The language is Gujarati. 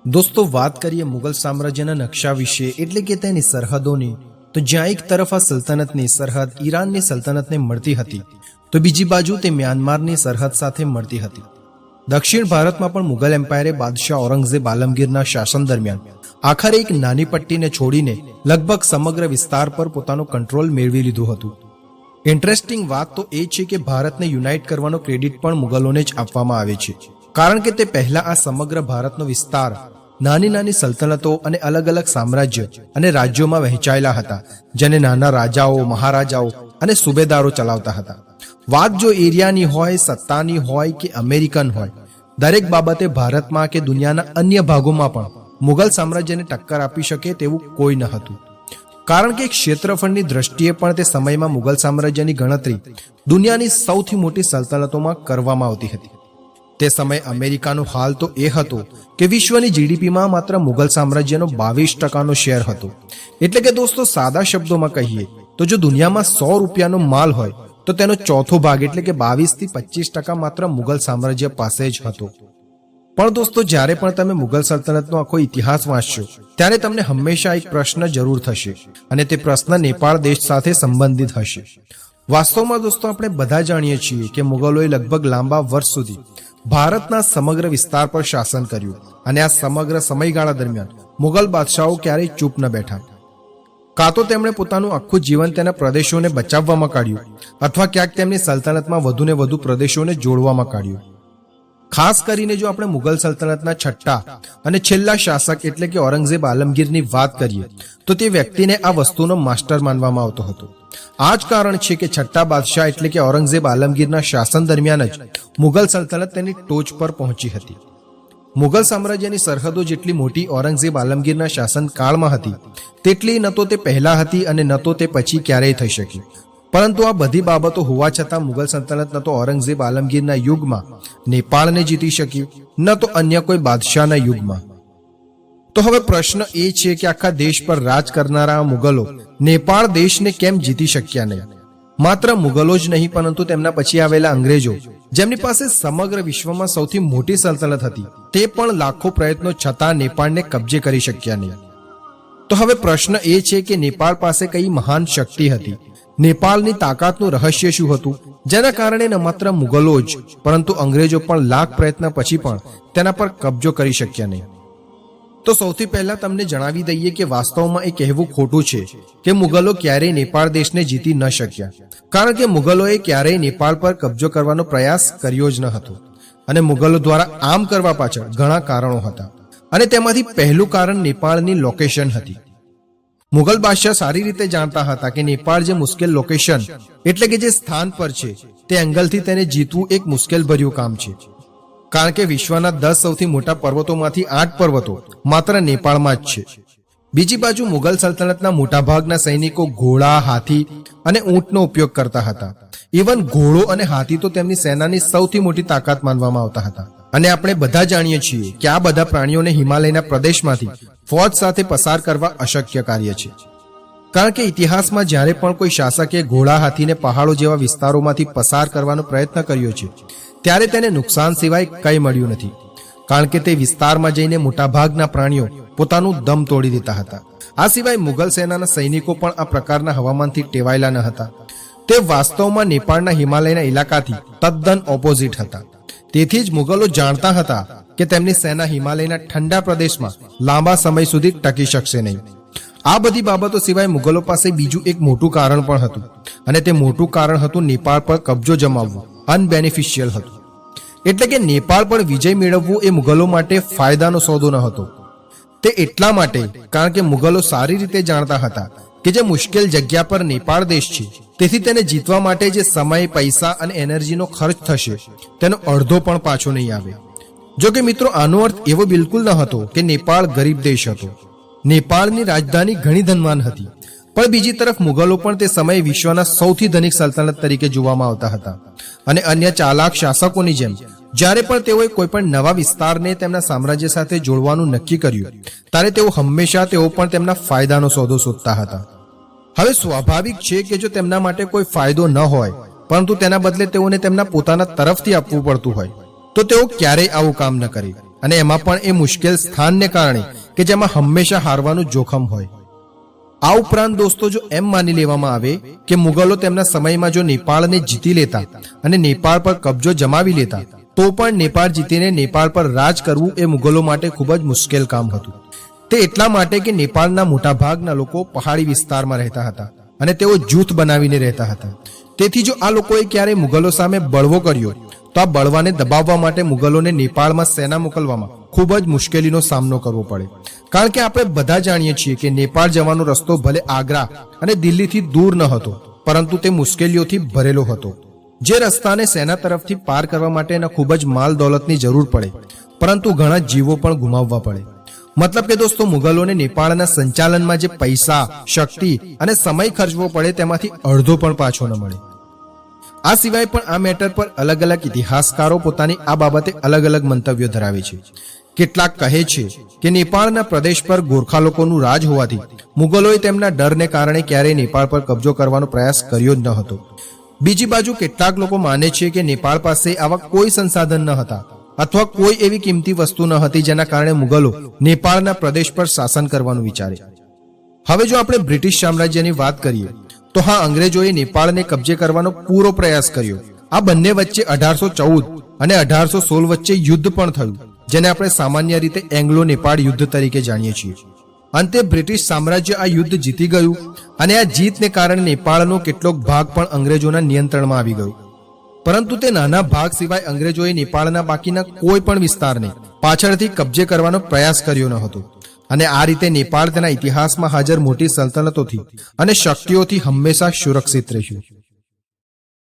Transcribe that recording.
દોસ્તો, વાત કરીએ મુગલ સામ્રાજ્યના નકશા વિશે, એટલે કે તેની સરહદોની, તો જ્યાં એક તરફ આ સલ્તનતની સરહદ ઈરાનની સલ્તનતને મળતી હતી, તો બીજી બાજુ તે મ્યાનમારની સરહદ સાથે મળતી હતી. દક્ષિણ ભારતમાં પણ મુગલ એમ્પાયરે બાદશાહ ઔરંગઝેબ આલમગીરના શાસન દરમિયાન આખરે એક નાની પટ્ટીને છોડીને લગભગ સમગ્ર વિસ્તાર પર પોતાનો કંટ્રોલ મેળવી લીધું હતું. ઇન્ટરેસ્ટિંગ વાત તો એ છે કે ભારતને યુનાઇટ કરવાનો ક્રેડિટ પણ મુગલોને જ આપવામાં આવે છે, કારણ કે તે પહેલા આ સમગ્ર ભારતનો વિસ્તાર નાની નાની સલ્તનતો અને અલગ અલગ સામ્રાજ્ય અને રાજ્યોમાં વહેંચાયેલા હતા, જેને નાના રાજાઓ, મહારાજાઓ અને સુબેદારો ચલાવતા હતા. વાત જો એરિયાની હોય, સત્તાની હોય કે અમેરિકન હોય, દરેક બાબતે ભારતમાં કે દુનિયાના અન્ય ભાગોમાં પણ મુગલ સામ્રાજ્યને ટક્કર આપી શકે તેવું કોઈ ન હતું. કારણ કે ક્ષેત્રફળની દ્રષ્ટિએ પણ તે સમયમાં મુગલ સામ્રાજ્યની ગણતરી દુનિયાની સૌથી મોટી સલ્તનતોમાં કરવામાં આવતી હતી. તે સમયે અમેરિકાનો હાલ તો એ હતો કે વિશ્વની જીડીપીમાં માત્ર મુગલ સામ્રાજ્યનો 22% શેર હતો. એટલે કે દોસ્તો, સાદા શબ્દોમાં કહીએ તો જો દુનિયામાં 100 રૂપિયાનો માલ હોય તો તેનો ચોથો ભાગ એટલે કે 22 થી 25% માત્ર મુગલ સામ્રાજ્ય પાસે જ હતો. પણ દોસ્તો, જ્યારે પણ તમે મુગલ સલ્તનતનો આખો ઇતિહાસ વાંચશો ત્યારે તમને હંમેશા એક પ્રશ્ન જરૂર થશે, અને તે પ્રશ્ન નેપાળ દેશ સાથે સંબંધિત હશે. વાસ્તવમાં દોસ્તો, આપણે બધા જાણીએ છીએ કે મુગલોએ લગભગ લાંબા વર્ષ સુધી ભારતના સમગ્ર વિસ્તાર પર શાસન કર્યું, અને આ સમગ્ર સમયગાળા દરમિયાન મુગલ બાદશાહો ક્યારેય ચૂપ ન બેઠા. કાં તો તેમણે પોતાનું આખું જીવન તેના પ્રદેશોને બચાવવામાં કાઢ્યું, અથવા ક્યાંક તેમની સલ્તનતમાં વધુને વધુ પ્રદેશોને જોડવામાં કાઢ્યું. ખાસ કરીને જો આપણે મુગલ સલ્તનતના છઠ્ઠા અને છેલ્લા શાસક એટલે કે ઔરંગઝેબ આલમગીરની વાત કરીએ તો તે વ્યક્તિને આ વસ્તુનો માસ્ટર માનવામાં આવતો હતો. આ જ કારણ છે કે છઠ્ઠા બાદશાહ એટલે કે ઔરંગઝેબ આલમગીરના શાસન દરમિયાન જ મુગલ સલ્તનત તેની ટોચ પર પહોંચી હતી. મુગલ સામ્રાજ્યની સરહદો જેટલી મોટી ઔરંગઝેબ આલમગીરના શાસન કાળમાં હતી, તેટલી ન તો તે પહેલા હતી અને ન તો તે પછી ક્યારેય થઈ શકી. પરંતુ આ બધી બાબતો હોવા છતાં મુગલ સલ્તનત ન તો ઔરંગઝેબ આલમગીરના યુગમાં નેપાળને જીતી શકી, ન તો અન્ય કોઈ બાદશાહના યુગમાં. તો હવે પ્રશ્ન એ છે કે આખા દેશ પર રાજ કરનારા મુગલો નેપાળ દેશને કેમ જીતી શક્યા નહીં? માત્ર મુગલો જ નહીં, પરંતુ તેમના પછી આવેલા અંગ્રેજો, જેમની પાસે સમગ્ર વિશ્વમાં સૌથી મોટી સલ્તનત હતી, તે પણ લાખો પ્રયત્નો છતાં નેપાળને કબજે કરી શક્યા નહીં. તો હવે પ્રશ્ન એ છે કે નેપાળ પાસે કઈ મહાન શક્તિ હતી? નેપાળની તાકાતનું રહસ્ય શું હતું, જેના કારણે ન માત્ર મુગલો જ પરંતુ અંગ્રેજો પણ લાખ પ્રયત્ન પછી પણ તેના પર કબજો કરી શક્યા નહીં? તો સૌથી પહેલા તમને જણાવી દઈએ કે વાસ્તવમાં એ કહેવું ખોટું છે કે મુગલો ક્યારેય નેપાળ દેશને જીતી ન શક્યા, કારણ કે મુગલોએ ક્યારેય નેપાળ પર કબજો કરવાનો પ્રયાસ કર્યો જ ન હતો, અને મુગલો દ્વારા આમ કરવા પાછળ ઘણા કારણો હતા, અને તેમાંથી પહેલું કારણ નેપાળની લોકેશન હતી. મુગલ બાદશાહ સારી રીતે જાણતા હતા કે નેપાળ જે મુશ્કેલ લોકેશન એટલે કે જે સ્થાન પર છે, તે એંગલથી તેને જીતવું એક મુશ્કેલ ભર્યું કામ છે. કારણ કે વિશ્વના 10 સૌથી મોટા પર્વતોમાંથી 8 પર્વતો માત્ર નેપાળમાં જ છે. બીજી બાજુ મુગલ સલ્તનતના મોટાભાગના સૈનિકો ઘોડા, હાથી અને ઊંટનો ઉપયોગ કરતા હતા. ઇવન ઘોડો અને હાથી તો તેમની સેનાની સૌથી મોટી તાકાત માનવામાં આવતા હતા. અને આપણે બધા જાણીએ છીએ કે આ બધા પ્રાણીઓને હિમાલયના પ્રદેશમાંથી ફૌજ સાથે પસાર કરવા અશક્ય કાર્ય છે. કારણ કે ઇતિહાસમાં જ્યારે પણ કોઈ શાસકે ઘોડા, હાથીને પહાડો જેવા વિસ્તારોમાંથી પસાર કરવાનો પ્રયત્ન કર્યો છે, ત્યારે તેને નુકસાન સિવાય કંઈ મળ્યું નથી. કારણ કે તે વિસ્તારમાં જઈને મોટાભાગના પ્રાણીઓ પોતાનું દમ તોડી દેતા હતા. આ સિવાય મુગલ સેનાના સૈનિકો પણ આ પ્રકારના હવામાનથી ટેવાયેલા ન હતા. તે વાસ્તવમાં નેપાળના હિમાલયના ઇલાકાથી તદ્દન ઓપોઝિટ હતા. તેથી જ મુગલો જાણતા હતા કે તેમની સેના હિમાલયના ઠંડા પ્રદેશમાં લાંબા સમય સુધી ટકી શકશે નહીં. આ બધી બાબતો સિવાય મુગલો પાસે બીજું એક મોટું કારણ પણ હતું, અને તે મોટું કારણ હતું નેપાળ પર કબજો જમાવવું અનબેનિફિશિયલ હતું. એટલે કે નેપાળ પર વિજય મેળવવું એ મુગલો માટે ફાયદાનો સોદો ન હતો. તે એટલા માટે કારણ કે મુગલો સારી રીતે જાણતા હતા કે જે મુશ્કેલ જગ્યા પર નેપાળ દેશ છે, તેથી તેને જીતવા માટે જે સમય, પૈસા અને એનર્જીનો ખર્ચ થશે, તેનો અડધો પણ પાછો નહીં આવે. જો કે મિત્રો, આનો અર્થ એવો બિલકુલ ન હતો કે નેપાળ ગરીબ દેશ હતો. નેપાળની રાજધાની ઘણી ધનવાન હતી, પણ બીજી તરફ મુગલો પણ તે સમયે વિશ્વના સૌથી ધનિક સલ્તનત તરીકે જોવામાં આવતા હતા. અને અન્ય ચાલાક શાસકોની જેમ જ્યારે પણ તેઓએ કોઈ પણ નવા વિસ્તારને તેમના સામ્રાજ્ય સાથે જોડવાનું નક્કી કર્યું, ત્યારે તેઓ હંમેશા પણ તેમના ફાયદાનો સોદો શોધતા હતા. હવે સ્વાભાવિક છે કે જો તેમના માટે કોઈ ફાયદો ન હોય, પરંતુ તેના બદલે તેઓને તેમના પોતાના તરફથી આપવું પડતું હોય, તો તેઓ ક્યારેય આવું કામ ન કરે. અને એમાં પણ એ મુશ્કેલ સ્થાનને કારણે કે જેમાં હંમેશા હારવાનું જોખમ હોય. આ ઉપરાંત દોસ્તો જો એમ માની લેવામાં આવે કે મુગલો તેમના સમયમાં જો નેપાળને જીતી લેતા અને નેપાળ પર કબજો જમાવી લેતા તો પણ નેપાળ જીતીને નેપાળ પર રાજ કરવું એ મુગલો માટે ખૂબ જ મુશ્કેલ કામ હતું. તે એટલા માટે કે નેપાળના મોટાભાગના લોકો પહાડી વિસ્તારમાં રહેતા હતા અને તેઓ જૂથ બનાવીને રહેતા હતા. તેથી જો આ લોકોએ ક્યારે મુગલો સામે બળવો કર્યો તો આ બળવાને દબાવવા માટે મુગલોને નેપાળમાં સેના મોકલવામાં ખૂબ જ મુશ્કેલીનો સામનો કરવો પડે. કારણ કે આપણે બધા જાણીએ છીએ કે નેપાળ જવાનો રસ્તો ભલે આગ્રા અને દિલ્હીથી દૂર ન હતો, પરંતુ તે મુશ્કેલીઓથી ભરેલો હતો. જે રસ્તાને સેના તરફથી પાર કરવા માટે એના ખૂબ જ માલ દોલતની જરૂર પડે, પરંતુ ઘણા જીવો પણ ગુમાવવા પડે. મતલબ કે દોસ્તો, મુગલોને નેપાળના સંચાલનમાં જે પૈસા, શક્તિ અને સમય ખર્ચવો પડે તેમાંથી અડધો પણ પાછો ન મળે. આ સિવાય પણ આ મેટર પર અલગ અલગ ઇતિહાસકારો પોતાની આ બાબતે અલગ અલગ મંતવ્યો ધરાવે છે. કેટલાક કહે છે કે નેપાળના પ્રદેશ પર ગોરખા લોકોનું રાજ હોવાથી મુગલોએ તેમના ડરને કારણે ક્યારેય નેપાળ પર કબજો કરવાનો પ્રયાસ કર્યો જ ન હતો. બીજી બાજુ કેટલાક લોકો માને છે કે નેપાળ પાસે આવા કોઈ સંસાધન ન હતા અથવા કોઈ એવી કિંમતી વસ્તુ ન હતી જેના કારણે મુગલો નેપાળના પ્રદેશ પર શાસન કરવાનું વિચારે. હવે જો આપણે બ્રિટિશ સામ્રાજ્યની વાત કરીએ તો હા, અંગ્રેજોએ નેપાળને કબજે કરવાનો પૂરો પ્રયાસ કર્યો. આ બંને વચ્ચે 1814 અને 1816 વચ્ચે યુદ્ધ પણ થયું, જેને આપણે સામાન્ય રીતે એંગ્લો નેપાળ યુદ્ધ તરીકે જાણીએ છીએ. અંતે બ્રિટિશ સામ્રાજ્ય આ યુદ્ધ જીતી ગયું અને આ જીતને કારણે નેપાળનો કેટલોક ભાગ પણ અંગ્રેજોના નિયંત્રણમાં આવી ગયો. પરંતુ તે નાના ભાગ સિવાય અંગ્રેજોએ નેપાળના બાકીના કોઈ પણ વિસ્તારને પાછળથી કબજે કરવાનો પ્રયાસ કર્યો ન હતો. અને આ રીતે નેપાળ તેના ઇતિહાસમાં હાજર મોટી સલ્તનતોથી અને શક્તિઓથી હંમેશા સુરક્ષિત રહ્યું.